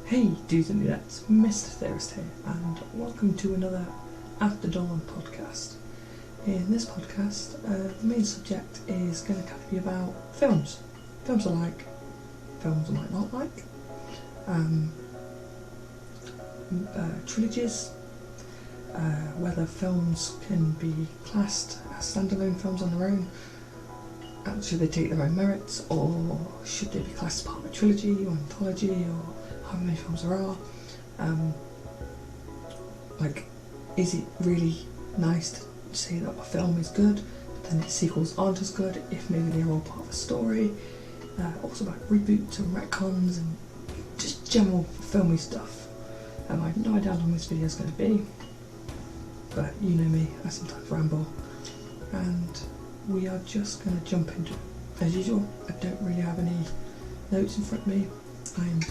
Hey Dudes and Dudettes, Mr. Theorist here, and welcome to another After Dawn podcast. In this podcast, the main subject is going to kind of be about films. Films I like, films I might not like, trilogies, whether films can be classed as standalone films on their own, should they take their own merits, or should they be classed as part of a trilogy or anthology, or how many films there are. Is it really nice to say that a film is good, but then its sequels aren't as good if maybe they're all part of a story? Also about reboots and retcons and just general filmy stuff. I have no idea how long this video is going to be, but you know me, I sometimes ramble, and we are just going to jump into it. As usual, I don't really have any notes in front of me. I'm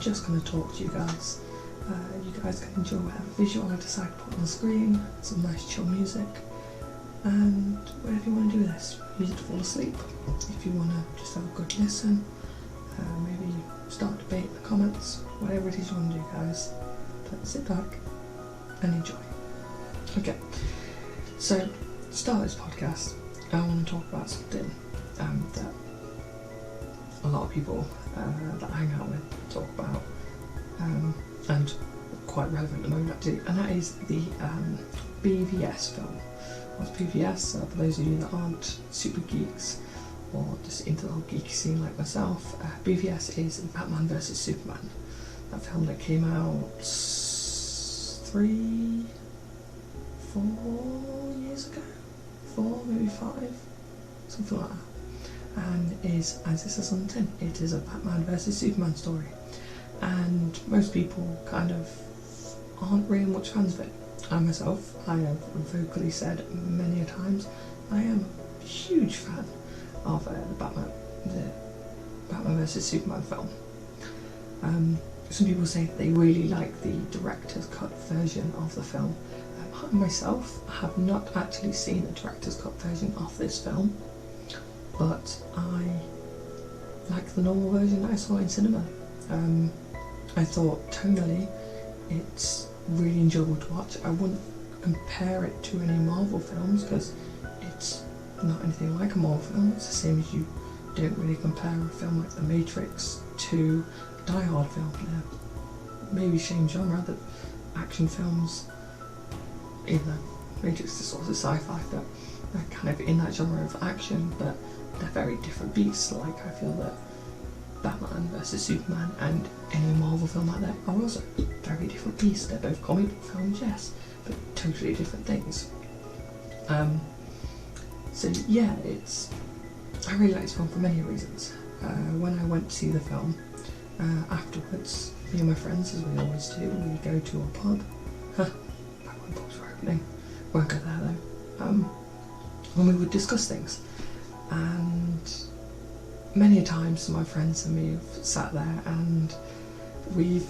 just going to talk to you guys. You guys can enjoy whatever visual I decide to put on the screen, some nice chill music, and whatever you want to do with this. Use it to fall asleep. If you want to just have a good listen, maybe start a debate in the comments, whatever it is you want to do, guys. But sit back and enjoy. Okay, so to start this podcast, I want to talk about something that a lot of people that I hang out with talk about, and quite relevant at the moment actually, and that is the BVS film. What's BVS? For those of you that aren't super geeks or just into the whole geeky scene like myself, BVS is Batman vs Superman. That film that came out 3-4 years ago? 4, maybe 5? Something like that. And is, as it says on the tin, it is a Batman vs Superman story. And most people kind of aren't really much fans of it. I myself, I have vocally said many a times, I am a huge fan of the Batman vs Superman film. Some people say that they really like the director's cut version of the film. I myself have not actually seen the director's cut version of this film, but I like the normal version that I saw in cinema. I thought tonally it's really enjoyable to watch. I wouldn't compare it to any Marvel films because it's not anything like a Marvel film. It's the same as you don't really compare a film like The Matrix to a Die Hard film. They're maybe same genre, that action films, either Matrix is sort of sci-fi, but they're kind of in that genre of action, but they're very different beasts. Like, I feel that Batman vs Superman and any Marvel film out there are also very different beasts. They're both comic book films, yes, but totally different things. So yeah, I really like this film for many reasons. When I went to see the film, afterwards, me and my friends, as we always do, we go to a pub. Back when pubs were opening. Won't go there though. When we would discuss things, and many times my friends and me have sat there and we've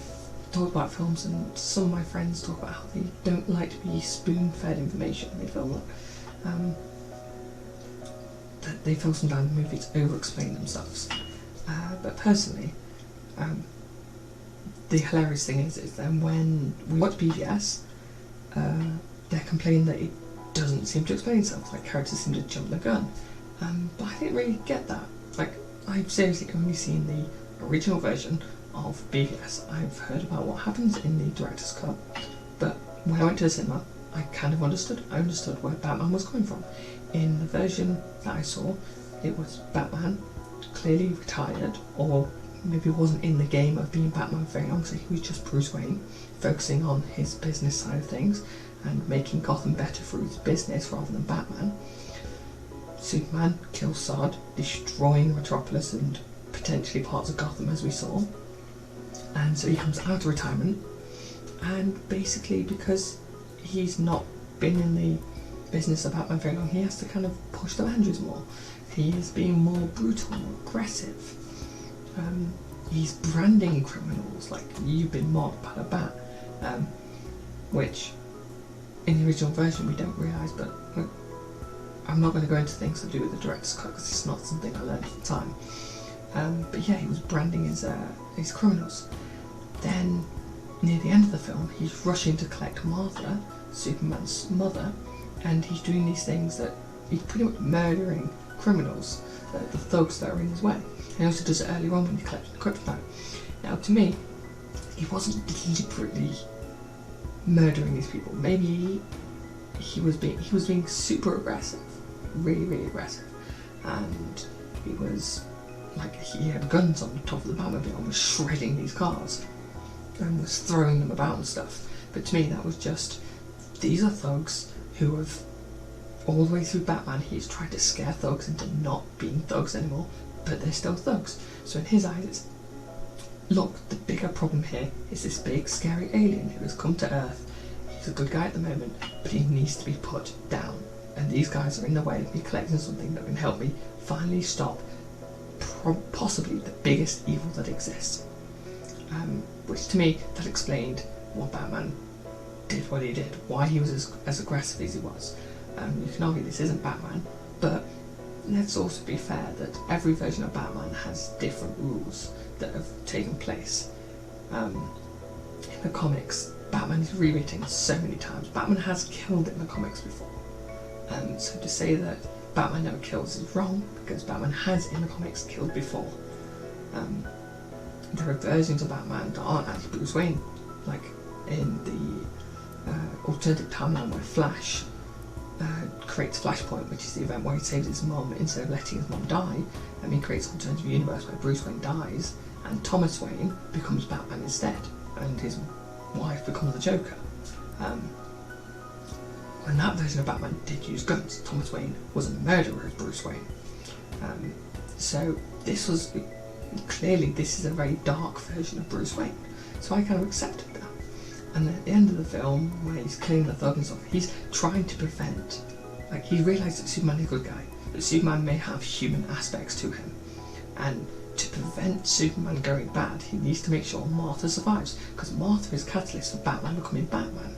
talked about films, and some of my friends talk about how they don't like to be spoon-fed information. They feel that they feel sometimes movies over-explain themselves. But personally, the hilarious thing is that when we watch BVS, they're complaining that it doesn't seem to explain itself, like characters seem to jump the gun. But I didn't really get that. Like, I've seriously only seen the original version of BVS. I've heard about what happens in the director's cut, but when I went to the cinema, I kind of understood. I understood where Batman was coming from. In the version that I saw, it was Batman, clearly retired, or maybe wasn't in the game of being Batman for very long, so he was just Bruce Wayne, focusing on his business side of things and making Gotham better through his business rather than Batman. Superman kills Zod, destroying Metropolis and potentially parts of Gotham, as we saw. And so he comes out of retirement, and basically because he's not been in the business of Batman very long, he has to kind of push the boundaries more. He is being more brutal, more aggressive. He's branding criminals like, you've been mobbed by the bat, which in the original version we don't realise, but I'm not going to go into things to do with the director's cut because it's not something I learned at the time. But yeah, he was branding his criminals. Then, near the end of the film, he's rushing to collect Martha, Superman's mother, and he's doing these things that he's pretty much murdering criminals, the thugs that are in his way. And he also does it earlier on when he collects the kryptonite. Now, to me, he wasn't deliberately murdering these people. Maybe he was being super aggressive, really, really aggressive, and he was like, he had guns on the top of the Batmobile and was shredding these cars and was throwing them about and stuff. But to me, that was just, these are thugs who have, all the way through Batman, he's tried to scare thugs into not being thugs anymore, but they're still thugs. So in his eyes, it's, look, the bigger problem here is this big scary alien who has come to Earth. He's a good guy at the moment, but he needs to be put down. And these guys are in the way of me collecting something that can help me finally stop possibly the biggest evil that exists. Which to me, that explained what Batman did what he did, why he was as aggressive as he was. You can argue this isn't Batman, but let's also be fair that every version of Batman has different rules that have taken place. In the comics, Batman is rewritten so many times. Batman has killed in the comics before. So to say that Batman never kills is wrong, because Batman has in the comics killed before. There are versions of Batman that aren't actually Bruce Wayne, like in the alternative timeline where Flash creates Flashpoint, which is the event where he saves his mom instead of letting his mom die, and he creates an alternative universe where Bruce Wayne dies and Thomas Wayne becomes Batman instead, and his wife becomes the Joker. And that version of Batman did use guns. Thomas Wayne was a murderer as Bruce Wayne. So this was, clearly this is a very dark version of Bruce Wayne. So I kind of accepted that. And at the end of the film, where he's killing the thug and stuff, he's trying to prevent, like, he realised that Superman is a good guy, that Superman may have human aspects to him. And to prevent Superman going bad, he needs to make sure Martha survives, because Martha is catalyst for Batman becoming Batman.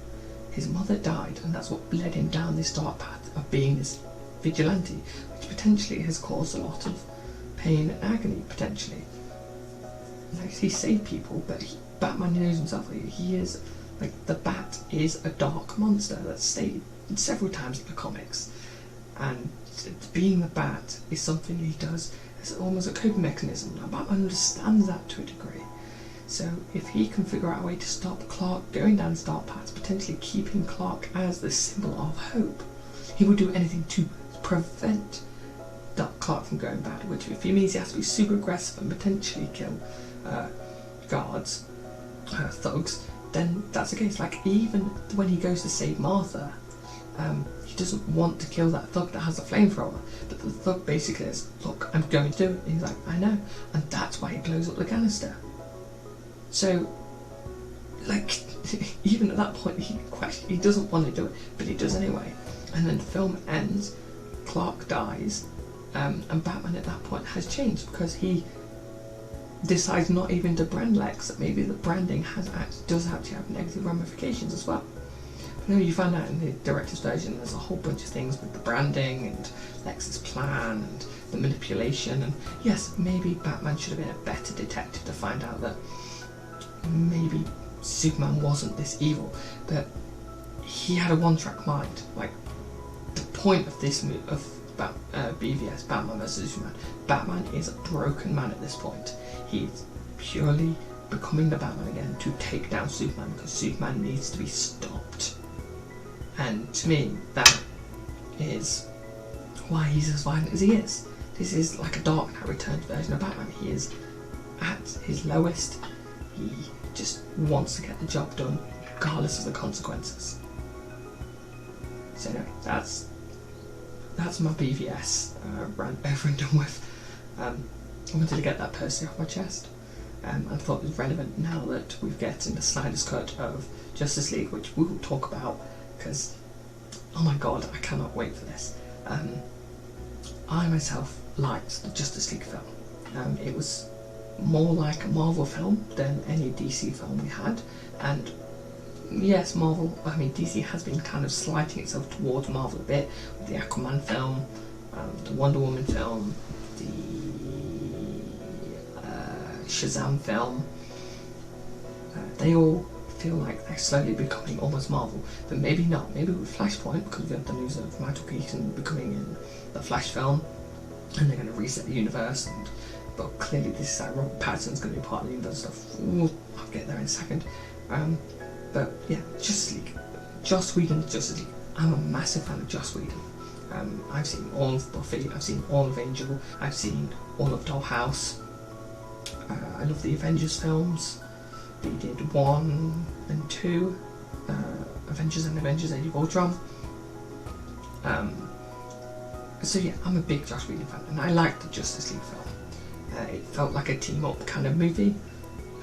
His mother died, and that's what led him down this dark path of being this vigilante, which potentially has caused a lot of pain and agony, potentially. Like, he saved people, but Batman knows himself, he is, like, the Bat is a dark monster that's stated several times in the comics, and being the Bat is something he does as almost a coping mechanism. Now, Batman understands that to a degree. So if he can figure out a way to stop Clark going down this dark path, potentially keeping Clark as the symbol of hope, he will do anything to prevent Clark from going bad, which if he means he has to be super aggressive and potentially kill guards, thugs, then that's the case. Like, even when he goes to save Martha, he doesn't want to kill that thug that has a flamethrower, but the thug basically says, look, I'm going to do it, and he's like, I know, and that's why he blows up the canister. So, like, even at that point, he doesn't want to do it, but he does anyway. And then the film ends, Clark dies, and Batman at that point has changed, because he decides not even to brand Lex, that maybe the branding does actually have negative ramifications as well. But then you find out in the director's version, there's a whole bunch of things with the branding and Lex's plan and the manipulation, and yes, maybe Batman should have been a better detective to find out that maybe Superman wasn't this evil, but he had a one-track mind. Like, the point of this BVS, Batman vs Superman, Batman is a broken man at this point. He's purely becoming the Batman again to take down Superman, because Superman needs to be stopped. And to me, that is why he's as violent as he is. This is like a Dark Knight Returns version of Batman. He is at his lowest. He just wants to get the job done, regardless of the consequences. So anyway, that's my BVS rant over and done with. I wanted to get that personally off my chest. I thought it was relevant now that we're getting the Snyder's cut of Justice League, which we will talk about, because, oh my god, I cannot wait for this. I myself liked the Justice League film. It was more like a Marvel film than any DC film we had, and yes, DC has been kind of slighting itself towards Marvel a bit with the Aquaman film, the Wonder Woman film, the Shazam film, they all feel like they're slowly becoming almost Marvel, but maybe not. Maybe with Flashpoint, because we have the news of Michael Keaton becoming in the Flash film, and they're going to reset the universe, but clearly this is like Robert Pattinson's going to be part of the universe stuff. Ooh, I'll get there in a second. But yeah, Justice League. Joss Whedon's Justice League. I'm a massive fan of Joss Whedon. I've seen all of Buffy, I've seen all of Angel, I've seen all of Dollhouse. I love the Avengers films. They did 1 and 2, Avengers and Avengers Age of Ultron. So yeah, I'm a big Joss Whedon fan, and I liked the Justice League film. It felt like a team-up kind of movie.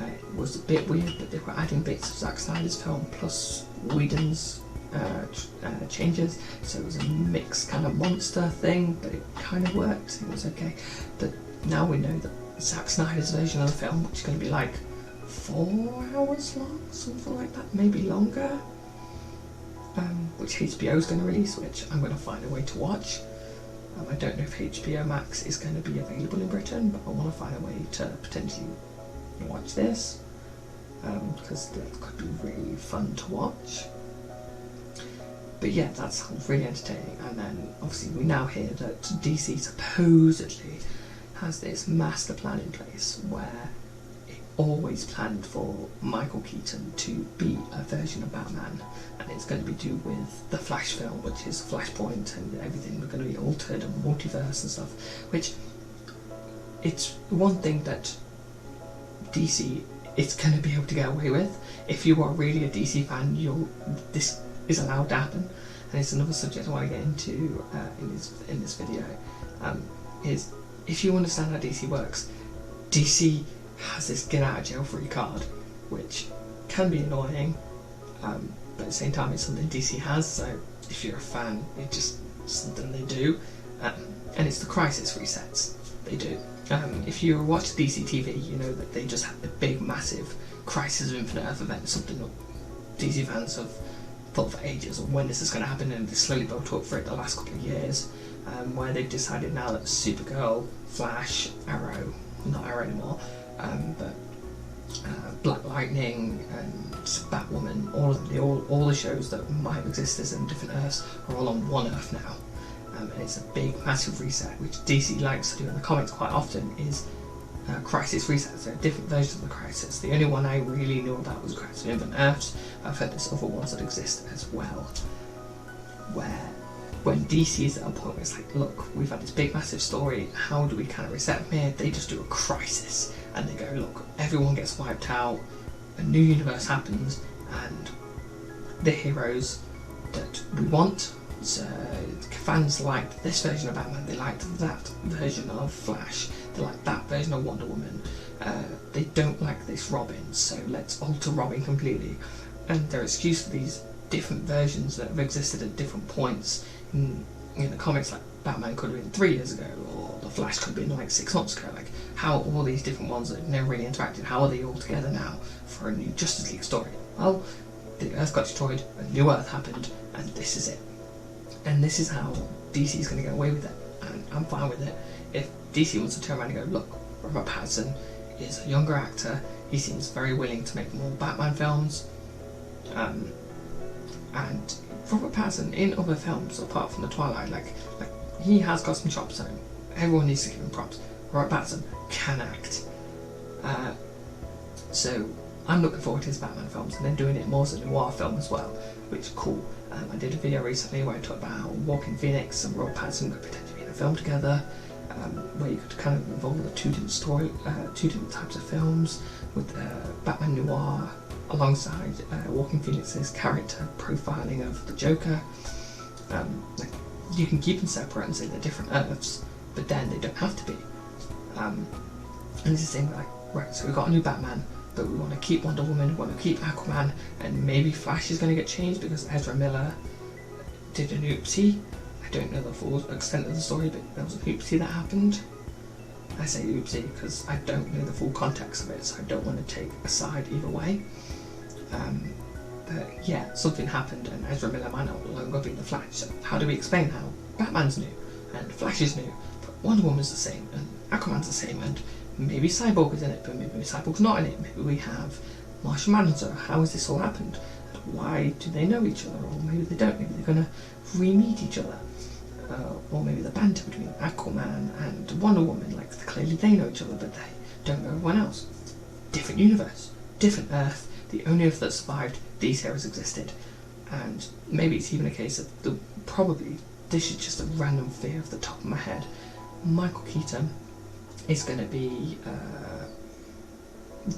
It was a bit weird, but they were adding bits of Zack Snyder's film plus Whedon's changes, so it was a mixed kind of monster thing, but it kind of worked. It was okay. But now we know that Zack Snyder's version of the film, which is going to be like 4 hours long, something like that, maybe longer, which HBO is going to release, which I'm going to find a way to watch. I don't know if HBO Max is going to be available in Britain, but I want to find a way to potentially watch this, because that could be really fun to watch. But yeah, that sounds really entertaining. And then obviously we now hear that DC supposedly has this master plan in place where it always planned for Michael Keaton to be a version of Batman, and it's going to be to do with the Flash film, which is Flashpoint, and everything was going to be altered and multiverse and stuff, which it's one thing that DC is going to be able to get away with. If you are really a DC fan, this is allowed to happen. And it's another subject I want to get into in this video, is if you understand how DC works, DC has this get out of jail free card, which can be annoying, but at the same time it's something DC has, so if you're a fan, it's just something they do, and it's the crisis resets they do. If you watch DC TV, you know that they just had the big massive Crisis of Infinite Earth event, something that DC fans have thought for ages of when this is going to happen, and they slowly built up for it the last couple of years, where they've decided now that Supergirl, Flash, Arrow, not Arrow anymore, but Black Lightning and Batwoman, all the shows that might have existed in different Earths are all on one Earth now. And it's a big massive reset, which DC likes to do in the comics quite often, is Crisis resets. There are different versions of the Crisis. The only one I really knew about was Crisis of Infinite Earths. I've heard there's other ones that exist as well, where when DC is at a point where it's like, look, we've had this big massive story, how do we kind of reset them here? They just do a crisis, and they go, look, everyone gets wiped out, a new universe happens, and the heroes that we want. So fans liked this version of Batman, they liked that version of Flash, they like that version of Wonder Woman, they don't like this Robin, so let's alter Robin completely. And their excuse for these different versions that have existed at different points in the comics, like Batman could have been 3 years ago, or the Flash could have been like 6 months ago, like how all these different ones that have never really interacted, how are they all together now for a new Justice League story? Well, the Earth got destroyed, a new Earth happened, and this is it. And this is how DC is going to get away with it, and I'm fine with it. If DC wants to turn around and go, look, Robert Pattinson is a younger actor, he seems very willing to make more Batman films, and Robert Pattinson in other films apart from the Twilight, like he has got some chops, so everyone needs to give him props. Robert Pattinson can act, so I'm looking forward to his Batman films, and then doing it more as a noir film as well, which is cool. I did a video recently where I talked about how Walking Phoenix and Robert Pattinson could potentially be in a film together, where you could kind of involve the two different types of films, with Batman noir alongside Walking Phoenix's character profiling of the Joker. Like, you can keep them separate and say they're different Earths, but then they don't have to be. And it's the same, like, right, so we've got a new Batman, but we want to keep Wonder Woman, we want to keep Aquaman, and maybe Flash is going to get changed because Ezra Miller did an oopsie. I don't know the full extent of the story, but there was an oopsie that happened. I say oopsie because I don't know the full context of it, so I don't want to take a side either way. But yeah, something happened and Ezra Miller might no longer be the Flash, so how do we explain how Batman's new, and Flash is new, but Wonder Woman's the same, and Aquaman's the same, and maybe Cyborg is in it, but maybe Cyborg's not in it. Maybe we have Martian Manhunter, how has this all happened? Why do they know each other? Or maybe they don't, maybe they're going to re-meet each other. Or maybe the banter between Aquaman and Wonder Woman, like clearly they know each other but they don't know everyone else. Different universe, different Earth, the only Earth that survived, these heroes existed. And maybe it's even a case of, probably, this is just a random fear off the top of my head, Michael Keaton is going to be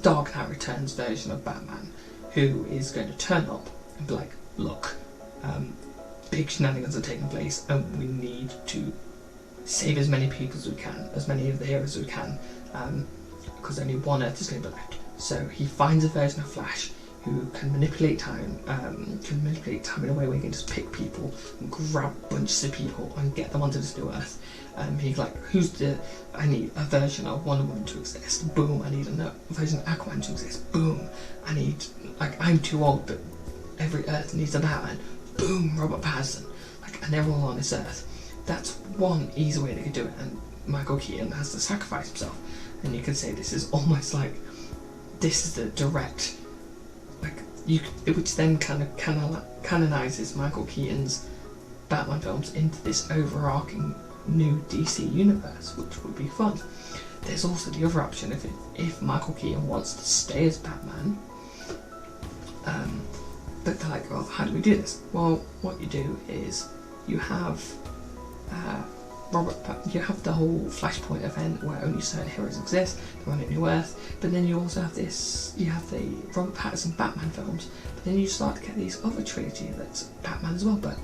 Dark Knight Returns version of Batman, who is going to turn up and be like, look, big shenanigans are taking place and we need to save as many people as we can, as many of the heroes as we can, because only one Earth is going to be left. So he finds a version of Flash who can manipulate time in a way where he can just pick people and grab bunches of people and get them onto this new Earth. He's like, I need a version of Wonder Woman to exist, boom. I need a version of Aquaman to exist, boom. I need, I'm too old but every Earth needs a Batman, boom, Robert Pattinson. And they're all on this Earth. That's one easy way they could do it, and Michael Keaton has to sacrifice himself. And you could say this is almost like, this is the direct, which then kind of canonizes Michael Keaton's Batman films into this overarching new DC universe, which would be fun. There's also the other option, if Michael Keaton wants to stay as Batman, but they're like, well, how do we do this? Well, what you do is you have you have the whole Flashpoint event where only certain heroes exist, they're on a new Earth, but then you also have you have the Robert Pattinson Batman films, but then you start to get these other trilogy that's Batman as well, but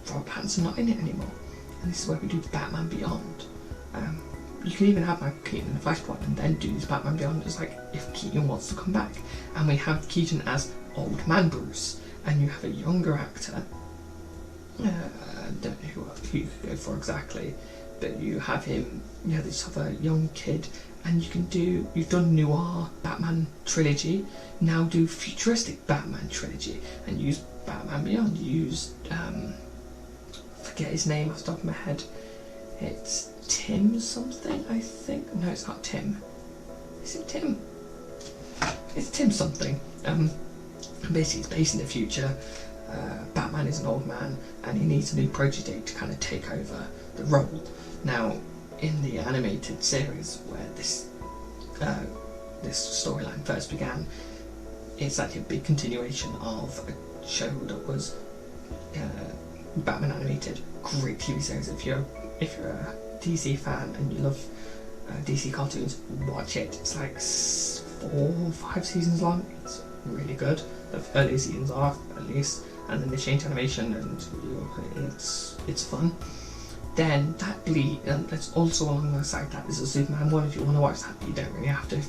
Robert Pattinson not in it anymore, and this is where we do Batman Beyond. You can even have Michael Keaton in the Flashpoint and then do this Batman Beyond as if Keaton wants to come back, and we have Keaton as Old Man Bruce, and you have a younger actor. I don't know who you could go for exactly, but you have him, you have this other young kid, and you've done noir Batman trilogy, now do futuristic Batman trilogy, and use Batman Beyond, use, forget his name off the top of my head, it's Tim something, I think, no it's not Tim, is it Tim? It's Tim something, basically it's based in the future. Batman is an old man and he needs a new protege to kind of take over the role. Now, in the animated series where this storyline first began, it's actually a big continuation of a show that was Batman animated. Great TV series. If you're a DC fan and you love DC cartoons, watch it. It's like 4 or 5 seasons long. It's really good. The early seasons are, at least. And then they change animation and it's fun. Then that that's also alongside that is a Superman one. If you want to watch that, you don't really have to.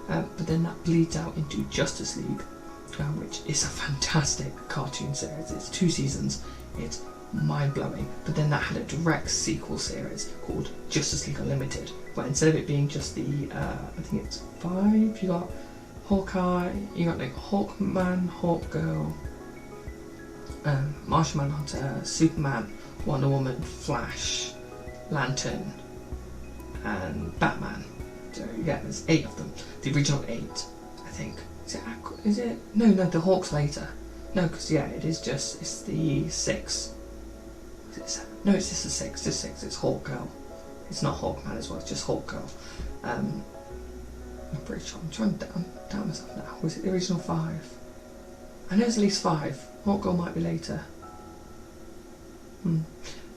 But then that bleeds out into Justice League, which is a fantastic cartoon series. It's 2 seasons. It's mind-blowing. But then that had a direct sequel series called Justice League Unlimited, where instead of it being just the, I think it's 5, you got Hawkeye, you got Hawkman, Hawkgirl, Martian Manhunter, Superman, Wonder Woman, Flash, Lantern, and Batman. So yeah, there's 8 of them. The original 8, I think. Is it? No, the Hawk's later. No, because yeah, it's the 6. Is it 7? No, it's just the 6. Just 6. It's Hawkgirl. It's not Hawkman as well. It's just Hawkgirl. I'm pretty sure. I'm trying to down myself now. Was it the original 5? I know it's at least 5. Hawkgirl might be later.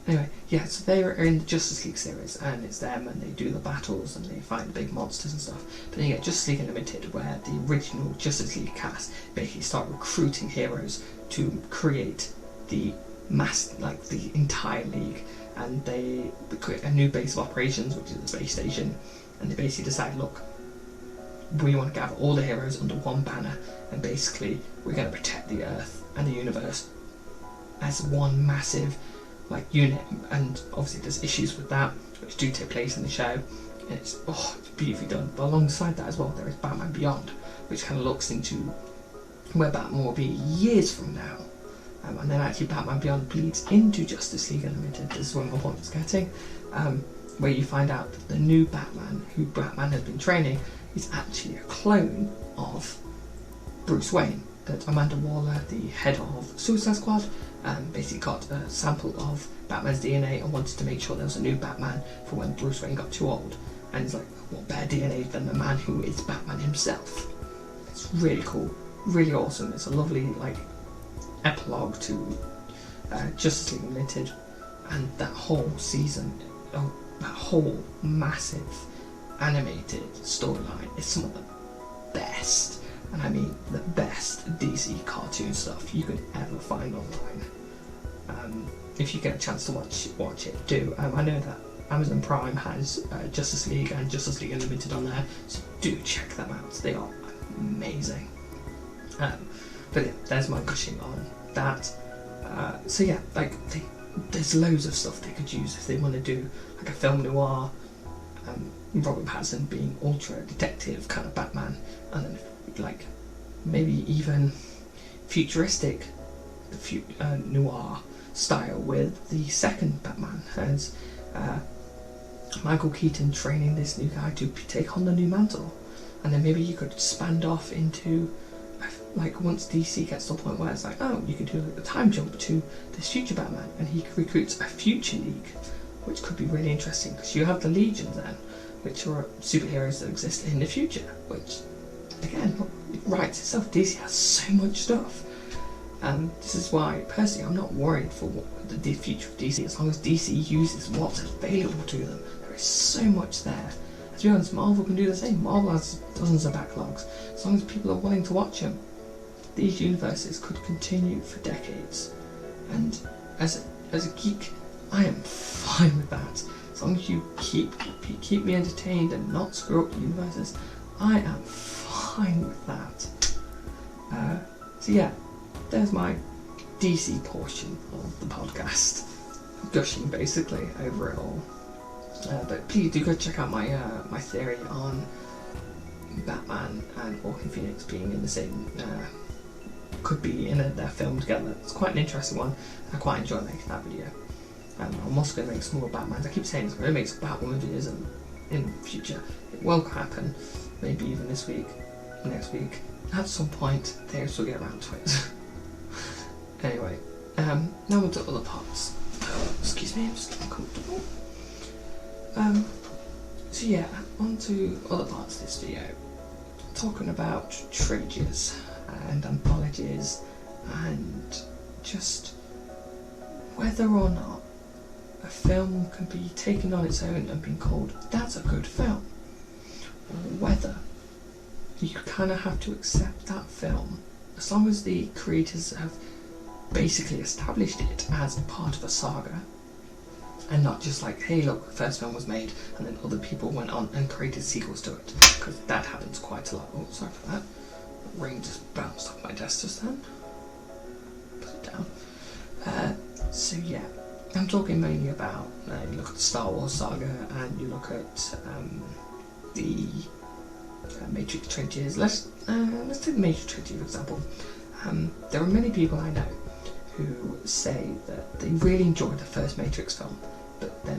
Anyway, yeah, so they are in the Justice League series, and it's them, and they do the battles, and they fight the big monsters and stuff. But then you get Justice League Unlimited, where the original Justice League cast basically start recruiting heroes to create the the entire league, and they create a new base of operations, which is the space station, and they basically decide, look, we want to gather all the heroes under one banner, and basically we're going to protect the Earth and the universe as one massive unit. And obviously there's issues with that which do take place in the show, and it's beautifully done. But alongside that as well, there is Batman Beyond, which kind of looks into where Batman will be years from now, and then actually Batman Beyond bleeds into Justice League Unlimited. This is what my point was getting, where you find out that the new Batman, who Batman has been training, is actually a clone of Bruce Wayne, that Amanda Waller, the head of Suicide Squad, basically got a sample of Batman's DNA and wanted to make sure there was a new Batman for when Bruce Wayne got too old. And it's like, what better DNA than the man who is Batman himself? It's really cool, really awesome. It's a lovely like epilogue to Justice League Unlimited, and that whole season, that whole massive animated storyline is some of the best, and I mean the best DC cartoon stuff you could ever find online. If you get a chance to watch it, do. I know that Amazon Prime has Justice League and Justice League Unlimited on there, so do check them out. They are amazing. But yeah, there's my gushing on that. So yeah, like there's loads of stuff they could use if they want to do like a film noir, Robert Pattinson being ultra detective kind of Batman, and then like maybe even futuristic noir style with the second Batman as Michael Keaton training this new guy to take on the new mantle, and then maybe you could expand off into like once DC gets to the point where it's like, oh, you could do a time jump to this future Batman, and he recruits a future league, which could be really interesting because you have the Legion then, which are superheroes that exist in the future, which again writes itself. DC has so much stuff. This is why personally I'm not worried for what the future of DC, as long as DC uses what's available to them. There is so much there. To be honest, Marvel can do the same. Marvel has dozens of backlogs. As long as people are willing to watch them, these universes could continue for decades. And as a geek, I am fine with that. As long as you keep me entertained and not screw up the universes, I am fine with that. So yeah, there's my DC portion of the podcast, gushing basically over it all. But please do go check out my theory on Batman and Joaquin Phoenix being in the same, could be in their film together. It's quite an interesting one. I quite enjoy making that video. I'm also going to make some more Batmans. I keep saying I'm going to make some Batwoman videos in the future. It will happen, maybe even this week, next week. At some point, things will get around to it. Anyway, now we'll do other parts. Excuse me, I'm just getting comfortable. So yeah, on to other parts of this video. Talking about trilogies and anthologies and just whether or not a film can be taken on its own and being called, that's a good film. Or whether you kind of have to accept that film as long as the creators have basically established it as part of a saga, and not just like, hey look, the first film was made and then other people went on and created sequels to it, because that happens quite a lot. Oh, sorry for that. The ring just bounced off my desk just then. Put it down. So yeah, I'm talking mainly about, you look at the Star Wars saga and you look at the Matrix trilogies. Let's take the Matrix trilogy for example. There are many people I know who say that they really enjoyed the first Matrix film, but they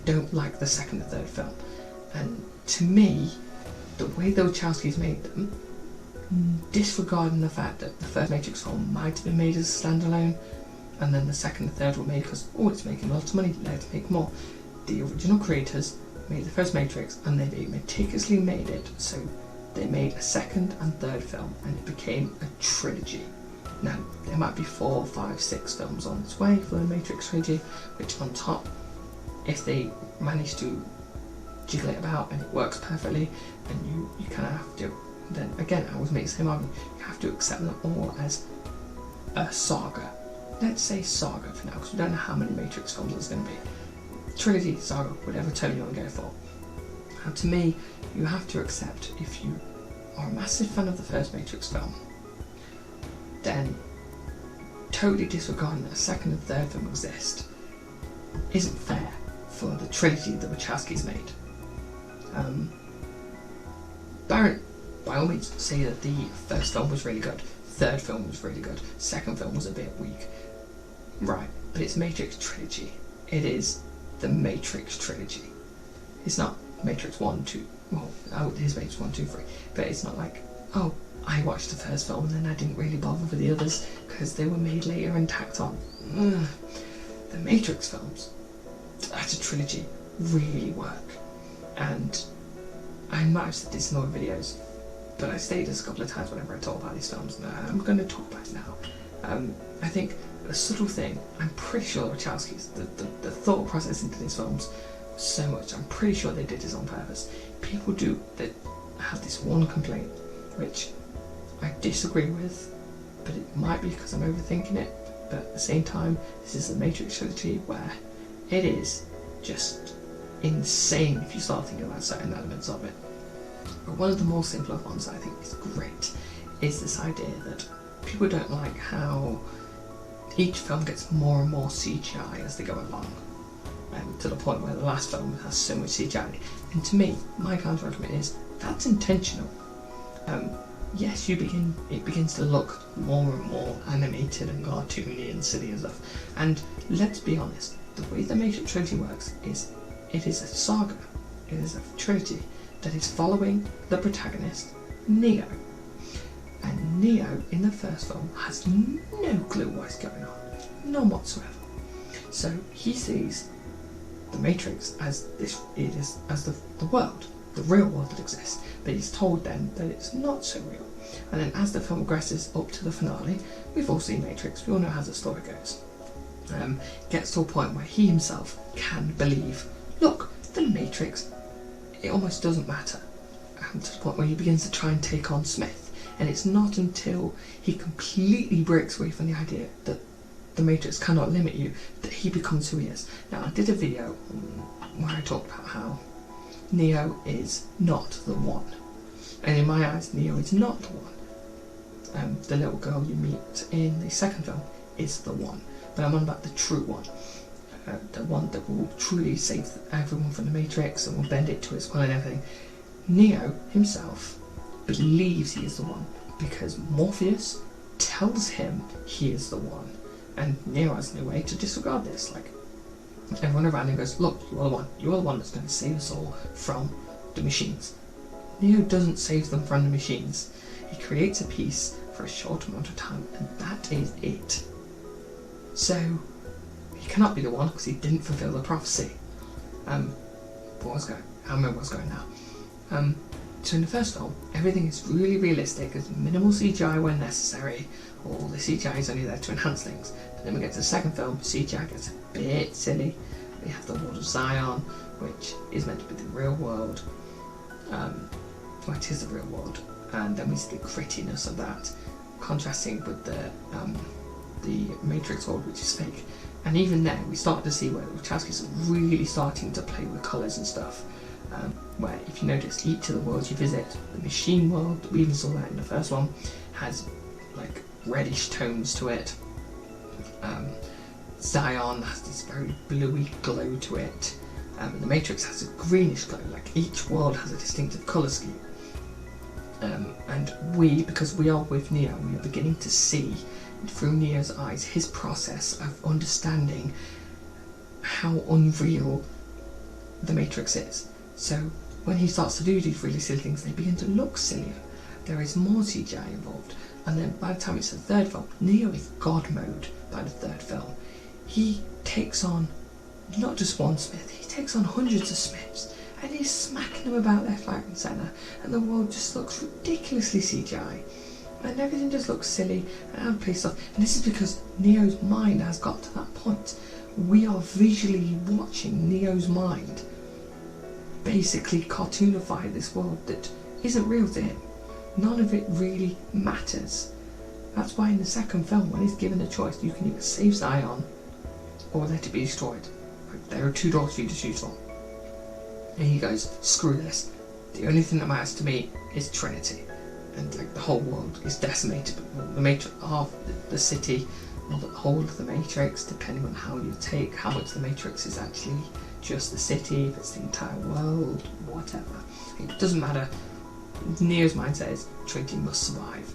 don't like the second and third film. And to me, the way the Wachowskis made them, disregarding the fact that the first Matrix film might have been made as a standalone, and then the second and third were made because, oh, it's making lots of money, let's make more. The original creators made the first Matrix and they meticulously made it so they made a second and third film and it became a trilogy. Now, there might be 4, 5, 6 films on its way for the Matrix trilogy, which on top, if they manage to jiggle it about and it works perfectly, and you kind of have to, then again, I always make the same argument, you have to accept them all as a saga. Let's say saga for now, because we don't know how many Matrix films there's going to be. Trilogy, saga, whatever term you want to go for. And to me, you have to accept, if you are a massive fan of the first Matrix film, then totally disregarding that a second and third film exist isn't fair for the trilogy that Wachowski's made. By all means, say that the first film was really good, third film was really good, second film was a bit weak. Right, but it's Matrix trilogy. It is the Matrix trilogy. It's not Matrix 1, 2, well, it is Matrix 1, 2, 3, but it's not like, oh, I watched the first film and then I didn't really bother with the others because they were made later and tacked on. The Matrix films, as a trilogy, really work. And I might have said this in other videos, but I stated this a couple of times whenever I talk about these films, and I'm going to talk about it now. I think a subtle thing, I'm pretty sure the Wachowskis, the thought process into these films, so much, I'm pretty sure they did this on purpose. People do that have this one complaint, which I disagree with, but it might be because I'm overthinking it, but at the same time, this is the Matrix trilogy where it is just insane if you start thinking about certain elements of it. But one of the more simpler ones that I think is great is this idea that people don't like how each film gets more and more CGI as they go along, to the point where the last film has so much CGI. And to me, my counter argument is that's intentional. Yes, it begins to look more and more animated and cartoony and silly and stuff. And let's be honest, the way the Matrix trilogy works is it is a saga, it is a trilogy that is following the protagonist, Neo. And Neo in the first film has no clue what's going on, none whatsoever. So he sees the Matrix as the world, the real world that exists, but he's told then that it's not so real. And then as the film progresses up to the finale, we've all seen Matrix, we all know how the story goes. Gets to a point where he himself can believe, look, the Matrix, it almost doesn't matter. To the point where he begins to try and take on Smith. And it's not until he completely breaks away from the idea that the Matrix cannot limit you that he becomes who he is. Now, I did a video where I talked about how Neo is not the one. And in my eyes, Neo is not the one. The little girl you meet in the second film is the one. But I'm on about the true one. The one that will truly save everyone from the Matrix and will bend it to his will and everything. Neo himself believes he is the one because Morpheus tells him he is the one. And Neo has no way to disregard this. Like, everyone around him goes, look, you are the one. You are the one that's going to save us all from the machines. Neo doesn't save them from the machines. He creates a peace for a short amount of time, and that is it. So, he cannot be the one because he didn't fulfill the prophecy. I remember what's going now. So in the first film, everything is really realistic. There's minimal CGI when necessary, or the CGI is only there to enhance things. But then we get to the second film, CGI gets a bit silly. We have the World of Zion, which is meant to be the real world. Well, it is the real world. And then we see the grittiness of that, contrasting with the Matrix world, which is fake. And even there, we start to see where the Wachowskis are really starting to play with colours and stuff. Where, if you notice, each of the worlds you visit, the machine world, we even saw that in the first one, has like reddish tones to it. Zion has this very bluey glow to it. The Matrix has a greenish glow, like each world has a distinctive colour scheme. And because we are with Neo, we are beginning to see through Neo's eyes his process of understanding how unreal the Matrix is. So when he starts to do these really silly things, they begin to look sillier. There is more CGI involved, and then by the time it's the third film, Neo is God mode by the third film. He takes on not just one Smith, he takes on hundreds of Smiths, and he's smacking them about left, right and centre, and the world just looks ridiculously CGI. And everything just looks silly and out of place stuff. And this is because Neo's mind has got to that point. We are visually watching Neo's mind basically cartoonify this world that isn't real to him. None of it really matters. That's why in the second film, when he's given the choice, you can either save Zion or let it be destroyed. There are two doors for you to choose from. And he goes, screw this. The only thing that matters to me is Trinity. And like the whole world is decimated. The Matrix, half the city, or the whole of the Matrix, depending on how you take how much the Matrix is actually just the city, if it's the entire world, whatever. It doesn't matter. Neo's mindset is Trinity must survive.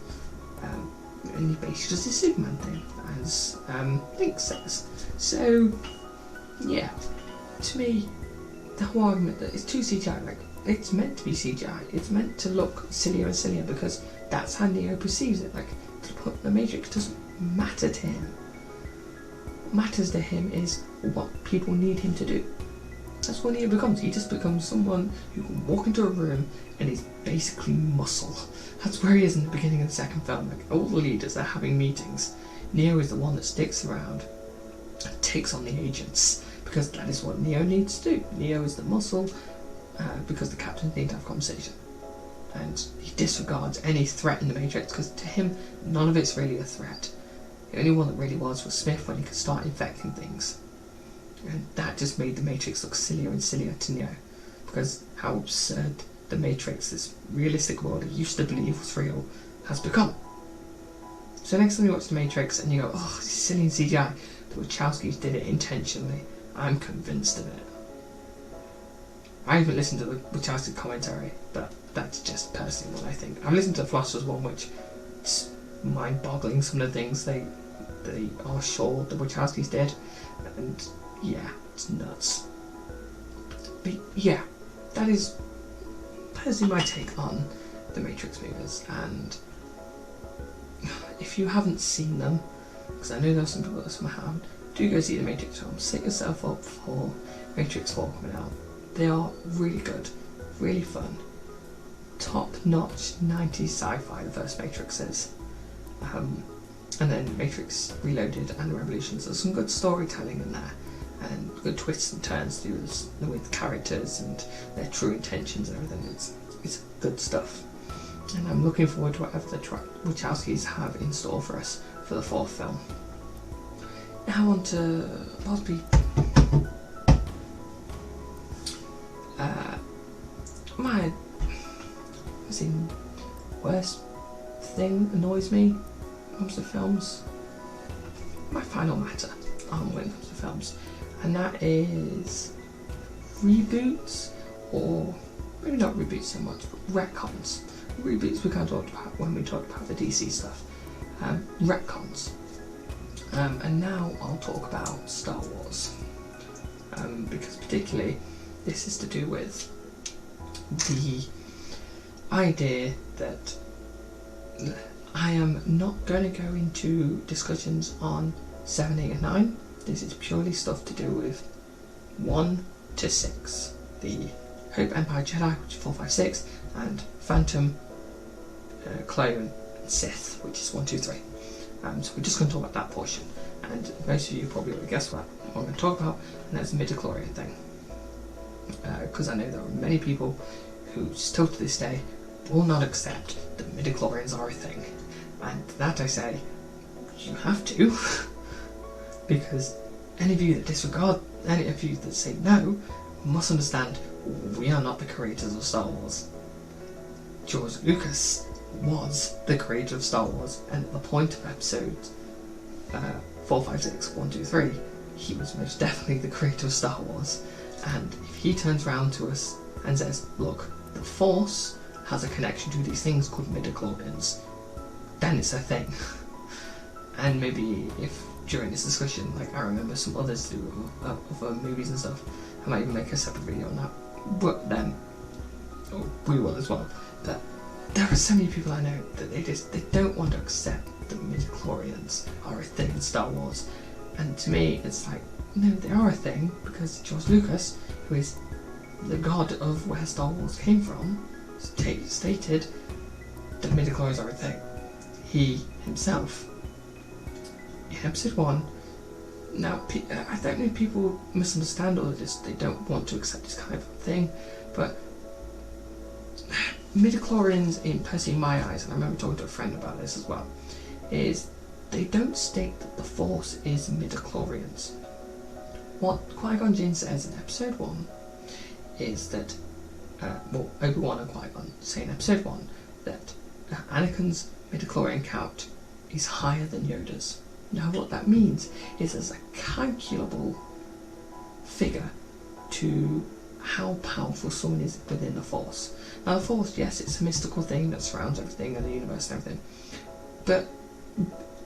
And he basically does the Superman thing, as Link says. So, yeah, to me, the whole argument that it's too CGI, like, it's meant to be CGI, it's meant to look sillier and sillier because that's how Neo perceives it. Like, to the point the Matrix doesn't matter to him. What matters to him is what people need him to do. That's what Neo becomes. He just becomes someone who can walk into a room and is basically muscle. That's where he is in the beginning of the second film. Like, all the leaders are having meetings. Neo is the one that sticks around and takes on the agents, because that is what Neo needs to do. Neo is the muscle, because the captains need to have conversation. And he disregards any threat in the Matrix, because to him, none of it's really a threat. The only one that really was Smith, when he could start infecting things. And that just made the Matrix look sillier and sillier to Neo, because how absurd the Matrix, this realistic world he used to believe was real, has become. So next time you watch the Matrix and you go, oh, it's silly in CGI, the Wachowskis did it intentionally. I'm convinced of it. I haven't listened to the Wachowski commentary, but that's just personally what I think. I've listened to the Philosopher's one, which is mind-boggling, some of the things they are sure the Wachowskis did, and yeah, it's nuts. But yeah, that is personally my take on the Matrix movies, and if you haven't seen them, because I know there are some people that haven't, do go see the Matrix films. Set yourself up for Matrix 4 coming out. They are really good, really fun, top-notch 90s sci-fi, the first Matrix is. And then Matrix Reloaded and Revolutions, there's some good storytelling in there, and good twists and turns to do with characters and their true intentions and everything. It's good stuff. And I'm looking forward to whatever the Wachowskis have in store for us for the fourth film. Now on to possibly my worst thing annoys me when it comes to films. My final matter when it comes to films, and that is reboots, or maybe not reboots so much, but retcons. Reboots we kind of talked about when we talked about the DC stuff. Retcons. And now I'll talk about Star Wars, because particularly this is to do with the idea that I am not going to go into discussions on 7, 8 and 9. This is purely stuff to do with 1 to 6. The Hope, Empire, Jedi, which is 4, 5, 6, and Phantom, Clone, and Sith, which is 1, 2, 3. So we're just going to talk about that portion, and most of you probably already guessed what I'm going to talk about, and that's the midichlorian thing. Because I know there are many people who still to this day will not accept that midichlorians are a thing, and that I say, you have to, because any of you that disregard, any of you that say no, must understand we are not the creators of Star Wars. George Lucas was the creator of Star Wars, and at the point of episode 4, 5, 6, 1, 2, 3, he was most definitely the creator of Star Wars. And if he turns around to us and says, look, the Force has a connection to these things called midichlorians, then it's a thing. And maybe if during this discussion, like I remember some others do other movies and stuff, I might even make a separate video on that, but then we will as well. But there are so many people I know that they don't want to accept that midichlorians are a thing in Star Wars, and to me it's like, no, they are a thing, because George Lucas, who is the god of where Star Wars came from, stated that midichlorians are a thing. He himself, in episode 1, now I don't know if people misunderstand all of this, they don't want to accept this kind of thing, but midichlorians, in personally my eyes, and I remember talking to a friend about this as well, is they don't state that the Force is midichlorians. What Qui-Gon Jinn says in episode 1 is that, Obi-Wan and Qui-Gon say in episode 1 that Anakin's midichlorian count is higher than Yoda's. Now what that means is there's a calculable figure to how powerful someone is within the Force. Now the Force, yes, it's a mystical thing that surrounds everything and the universe and everything, but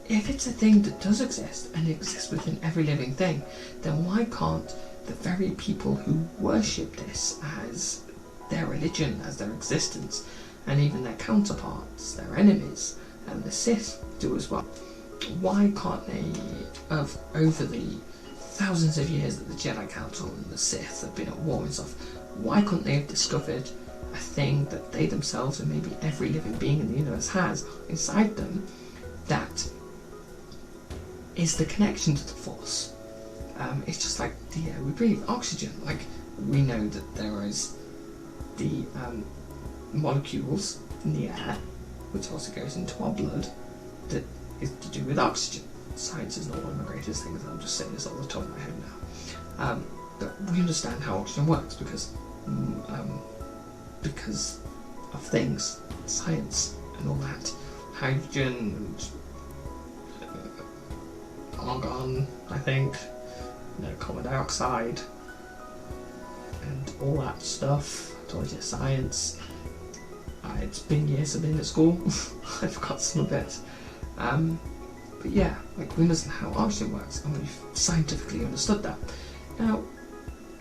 if it's a thing that does exist and exists within every living thing, then why can't the very people who worship this as their religion, as their existence, and even their counterparts, their enemies, and the Sith do as well. Why can't they, over the thousands of years that the Jedi Council and the Sith have been at war and stuff, why couldn't they have discovered a thing that they themselves, and maybe every living being in the universe has inside them, that is the connection to the Force? It's just like the air we breathe, oxygen. Like, we know that there is the molecules in the air, which also goes into our blood, that is to do with oxygen. Science is not one of my greatest things, I'll just say this all the top of my head now. But we understand how oxygen works because of things, science and all that. Hydrogen and argon, I think, carbon dioxide and all that stuff. I told you, science. It's been years I've been at school. I forgot some of it. But yeah, like, we understand how oxygen works, and we've scientifically understood that. Now,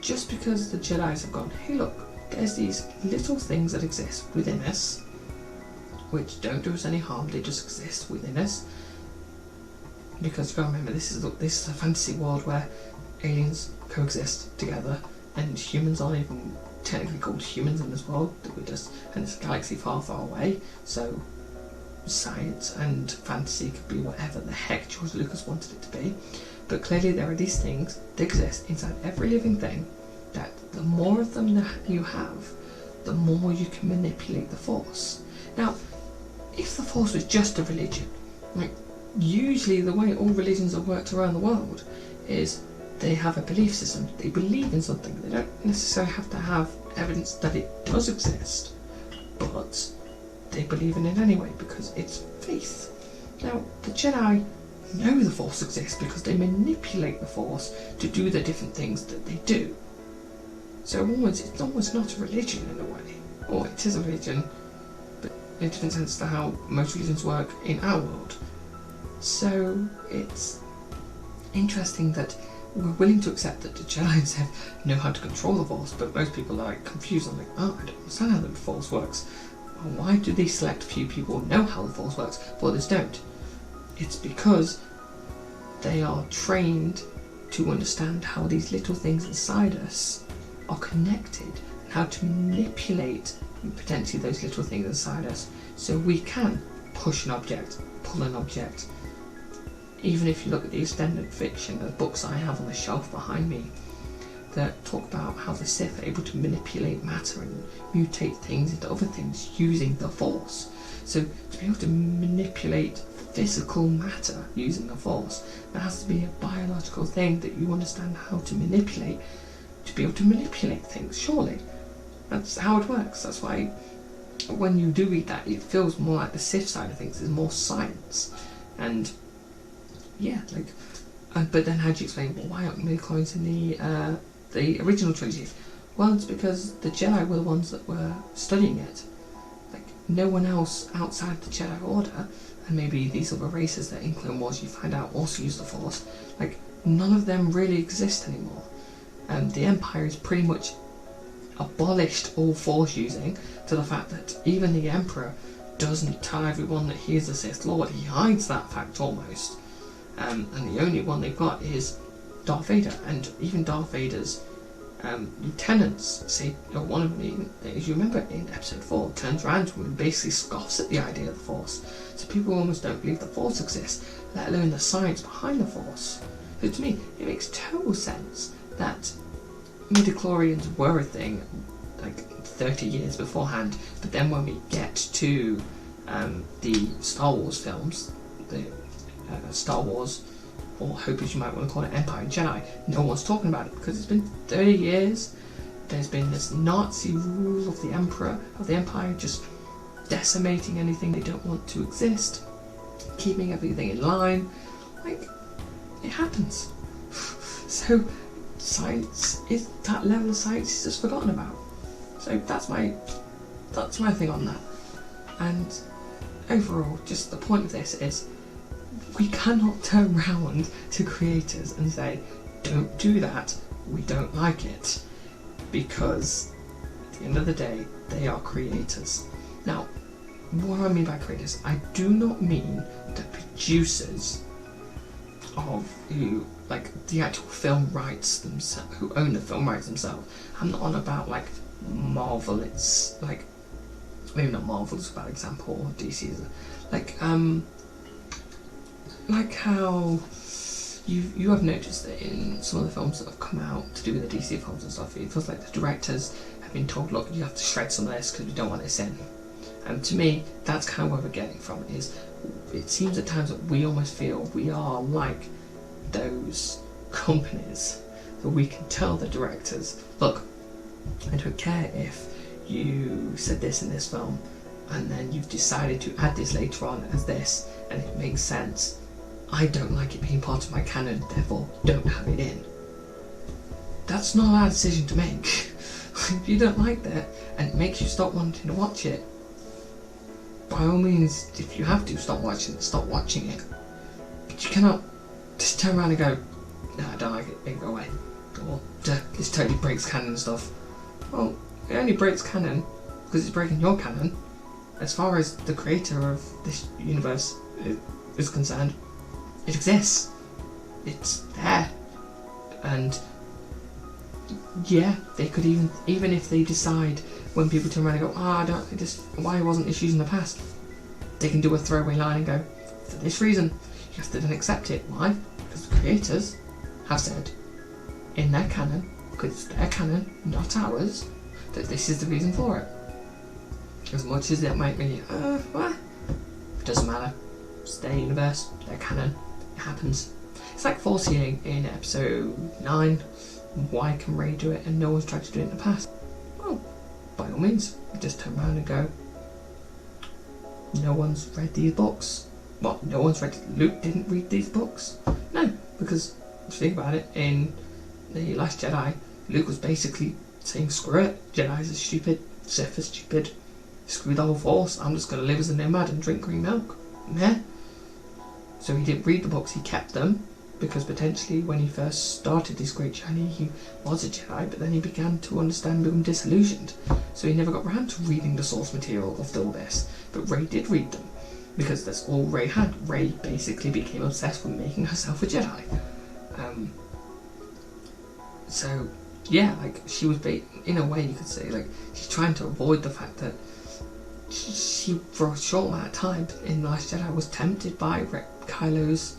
just because the Jedis have gone, hey look, there's these little things that exist within us, which don't do us any harm, they just exist within us. Because you've got to remember, this is a fantasy world where aliens coexist together, and humans aren't even technically called humans in this world, and it's a galaxy far, far away, so science and fantasy could be whatever the heck George Lucas wanted it to be. But clearly there are these things that exist inside every living thing, that the more of them that you have, the more you can manipulate the Force. Now, if the Force was just a religion, like, usually the way all religions have worked around the world is they have a belief system, they believe in something, they don't necessarily have to have evidence that it does exist, but they believe in it anyway because it's faith. Now, the Jedi know the Force exists because they manipulate the Force to do the different things that they do. So it's almost not a religion in a way, or it is a religion, but in a different sense to how most religions work in our world. So it's interesting that we're willing to accept that the Jedi know how to control the Force, but most people are like confused. I'm like, oh, I don't understand how the Force works. Why do these select few people know how the Force works, but others don't? It's because they are trained to understand how these little things inside us are connected, and how to manipulate potentially those little things inside us, so we can push an object, pull an object. Even if you look at the extended fiction, the books I have on the shelf behind me that talk about how the Sith are able to manipulate matter and mutate things into other things using the Force. So to be able to manipulate physical matter using the Force, there has to be a biological thing that you understand how to manipulate to be able to manipulate things, surely. That's how it works. That's why when you do read that, it feels more like the Sith side of things is more science. And yeah, like, but then how do you explain, well, why aren't midichlorians in the original trilogy? Well, it's because the Jedi were the ones that were studying it. Like, no one else outside the Jedi Order, and maybe these other races that in Clone Wars you find out also use the Force, like, none of them really exist anymore. The Empire is pretty much abolished all Force using, to the fact that even the Emperor doesn't tell everyone that he is the Sith Lord. He hides that fact almost. And the only one they've got is Darth Vader, and even Darth Vader's lieutenants say, or one of them, as you remember in episode 4, turns around to him and basically scoffs at the idea of the Force. So people almost don't believe the Force exists, let alone the science behind the Force. So to me, it makes total sense that midichlorians were a thing like 30 years beforehand, but then when we get to the Star Wars films, the Star Wars, or hope as you might want to call it, Empire and Jedi, no one's talking about it because it's been 30 years. There's been this Nazi rule of the Emperor, of the Empire, just decimating anything they don't want to exist, keeping everything in line. Like, it happens. So science is, that level of science is just forgotten about. So that's my thing on that. And overall, just the point of this is, we cannot turn round to creators and say, don't do that, we don't like it, because at the end of the day, they are creators. Now, what do I mean by creators? I do not mean the producers of who, like, the actual film rights themselves, who own the film rights themselves. I'm not on about like Marvel. It's like, maybe not Marvel is a bad example, or DC is like how you have noticed that in some of the films that have come out to do with the DC films and stuff, it feels like the directors have been told, look, you have to shred some of this because we don't want this in. And to me, that's kind of where we're getting from. Is it seems at times that we almost feel we are like those companies, that we can tell the directors, look, I don't care if you said this in this film and then you've decided to add this later on as this and it makes sense. I don't like it being part of my canon, therefore don't have it in. That's not a hard decision to make. If you don't like that and it makes you stop wanting to watch it, by all means, if you have to stop watching it. But you cannot just turn around and go, no, I don't like it, and go away. Or, this totally breaks canon and stuff. Well, it only breaks canon because it's breaking your canon. As far as the creator of this universe is concerned, it exists. It's there. And yeah, they could even if they decide when people turn around and go, why wasn't this used in the past? They can do a throwaway line and go, for this reason. You have to then accept it. Why? Because the creators have said in their canon, because it's their canon, not ours, that this is the reason for it. As much as that might be, what? It doesn't matter. It's their universe, their canon. It happens. It's like force healing in episode 9. Why can Rey do it and no one's tried to do it in the past? Well, by all means, you just turn around and go, no one's read these books. What? No one's read. Luke didn't read these books? No, because if you think about it, in The Last Jedi, Luke was basically saying, screw it, Jedi's are stupid, Sith is stupid, screw the whole Force, I'm just going to live as a nomad and drink green milk. Meh. So he didn't read the books, he kept them, because potentially when he first started this great journey, he was a Jedi, but then he began to understand and become disillusioned. So he never got around to reading the source material of all this. But Rey did read them, because that's all Rey had. Rey basically became obsessed with making herself a Jedi. So yeah, like she was, in a way you could say, like she's trying to avoid the fact that she for a short amount of time in The Last Jedi was tempted by Kylo's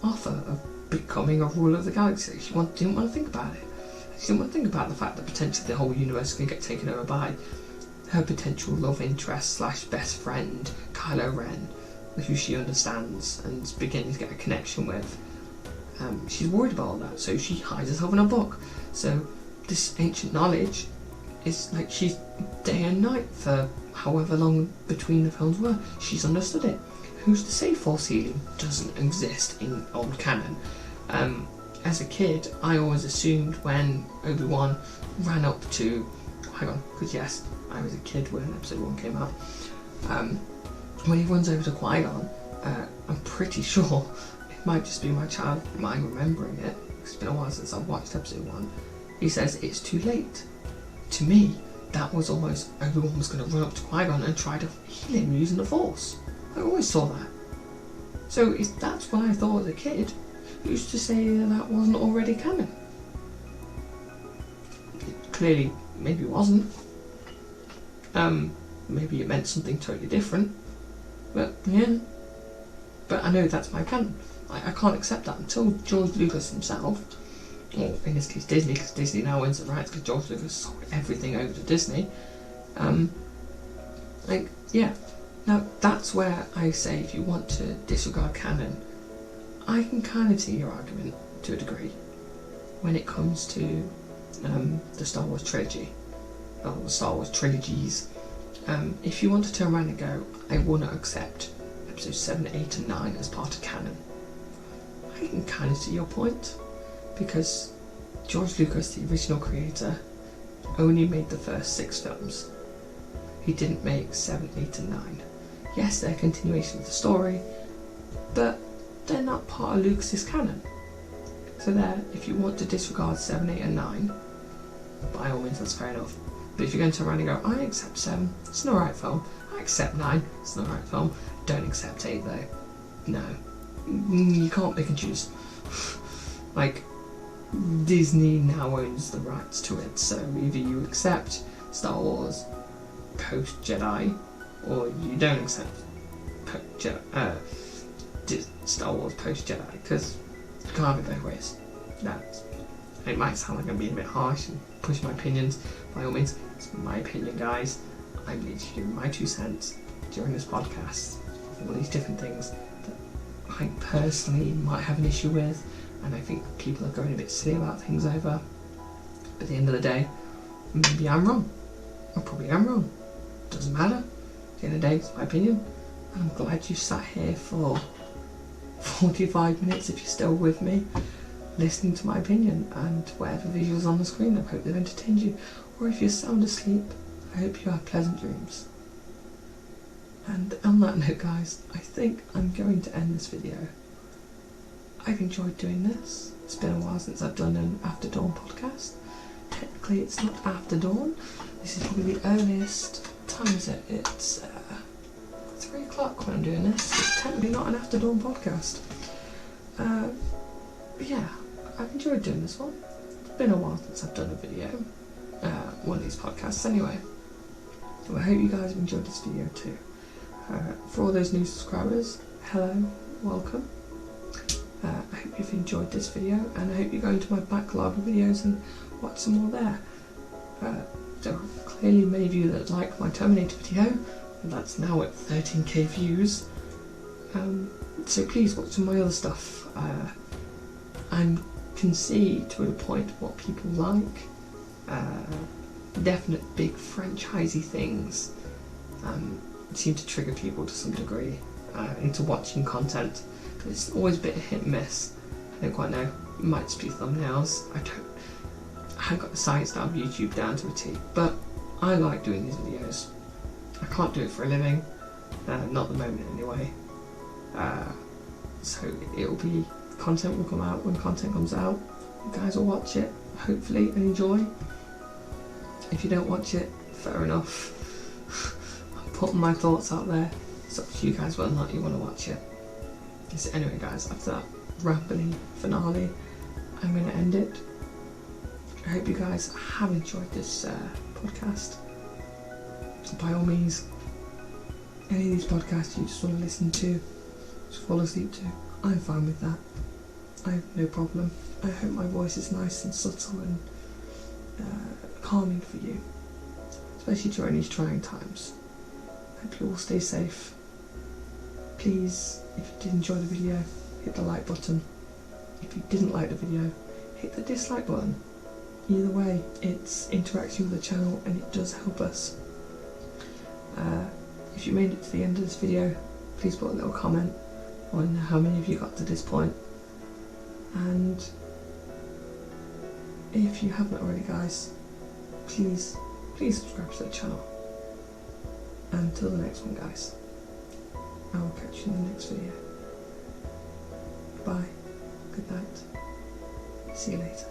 offer of becoming a ruler of the galaxy. She didn't want to think about it. She didn't want to think about the fact that potentially the whole universe can get taken over by her potential love interest / best friend, Kylo Ren, who she understands and is beginning to get a connection with. She's worried about all that, so she hides herself in a book. So this ancient knowledge is like she's day and night for however long between the films were. She's understood it. Who's to say force healing doesn't exist in old canon? As a kid, I always assumed when Obi-Wan ran up to... hang on, because yes, I was a kid when episode 1 came out. When he runs over to Qui-Gon, I'm pretty sure, it might just be my child mind remembering it, because it's been a while since I've watched episode 1, he says it's too late. To me, that was almost Obi-Wan was going to run up to Qui-Gon and try to heal him using the Force. I always saw that. So if that's what I thought as a kid, who's to say that wasn't already canon? It clearly, maybe it wasn't. Maybe it meant something totally different. But yeah. But I know that's my canon. I can't accept that until George Lucas himself, or in this case Disney, because Disney now owns the rights because George Lucas sold everything over to Disney. Yeah. Now that's where I say if you want to disregard canon, I can kind of see your argument to a degree when it comes to the Star Wars trilogy, or the Star Wars trilogies. If you want to turn around and go, I will not accept episodes 7, 8 and 9 as part of canon, I can kind of see your point, because George Lucas, the original creator, only made the first 6 films. He didn't make 7, 8 and 9. Yes, they're a continuation of the story, but they're not part of Lucas's canon. So there, if you want to disregard 7, 8 and 9, by all means that's fair enough. But if you're going to turn around and go, I accept 7, it's an alright film. I accept 9, it's an alright film. Don't accept 8 though. No. You can't pick and choose. Like, Disney now owns the rights to it, so either you accept Star Wars post-Jedi, or you don't accept Star Wars post-Jedi, because you can't have it both ways. It might sound like I'm being a bit harsh and pushing my opinions. By all means, it's my opinion, guys. I'm literally giving my 2 cents during this podcast of all these different things that I personally might have an issue with, and I think people are going a bit silly about things over. But at the end of the day, maybe I'm wrong. I probably am wrong. Doesn't matter. At the end of the day, it's my opinion. And I'm glad you sat here for 45 minutes if you're still with me, listening to my opinion and whatever visuals on the screen. I hope they've entertained you. Or if you're sound asleep, I hope you have pleasant dreams. And on that note, guys, I think I'm going to end this video. I've enjoyed doing this. It's been a while since I've done an After Dawn podcast. Technically it's not after dawn. This is probably the earliest time, is it? It's 3 o'clock when I'm doing this. It's technically not an After Dawn podcast. But yeah, I've enjoyed doing this one. It's been a while since I've done a video. One of these podcasts anyway. Well, I hope you guys have enjoyed this video too. For all those new subscribers, hello, welcome. I hope you've enjoyed this video, and I hope you go into my backlog of videos and watch some more there. There are clearly many of you that like my Terminator video, and that's now at 13k views. So please watch some of my other stuff. I can see to a point what people like. Definite big franchisey things seem to trigger people to some degree into watching content, but it's always a bit hit and miss. I don't quite know. It might just be thumbnails. I haven't got the science down of YouTube down to a T, but I like doing these videos. I can't do it for a living, not at the moment anyway. So it'll be, content will come out when content comes out. You guys will watch it, hopefully, and enjoy. If you don't watch it, fair enough. I'm putting my thoughts out there. It's up to you guys whether or not you want to watch it. So anyway, guys, after that rambling finale, I'm going to end it. I hope you guys have enjoyed this podcast. By all means, any of these podcasts you just want to listen to, just fall asleep to, I'm fine with that. I have no problem. I hope my voice is nice and subtle and calming for you, especially during these trying times. I hope you all stay safe. Please, if you did enjoy the video, hit the like button. If you didn't like the video, hit the dislike button. Either way, it's interaction with the channel and it does help us. If you made it to the end of this video, please put a little comment on how many of you got to this point. And if you haven't already, guys, please subscribe to the channel. Until the next one, guys, I will catch you in the next video. Bye, good night, see you later.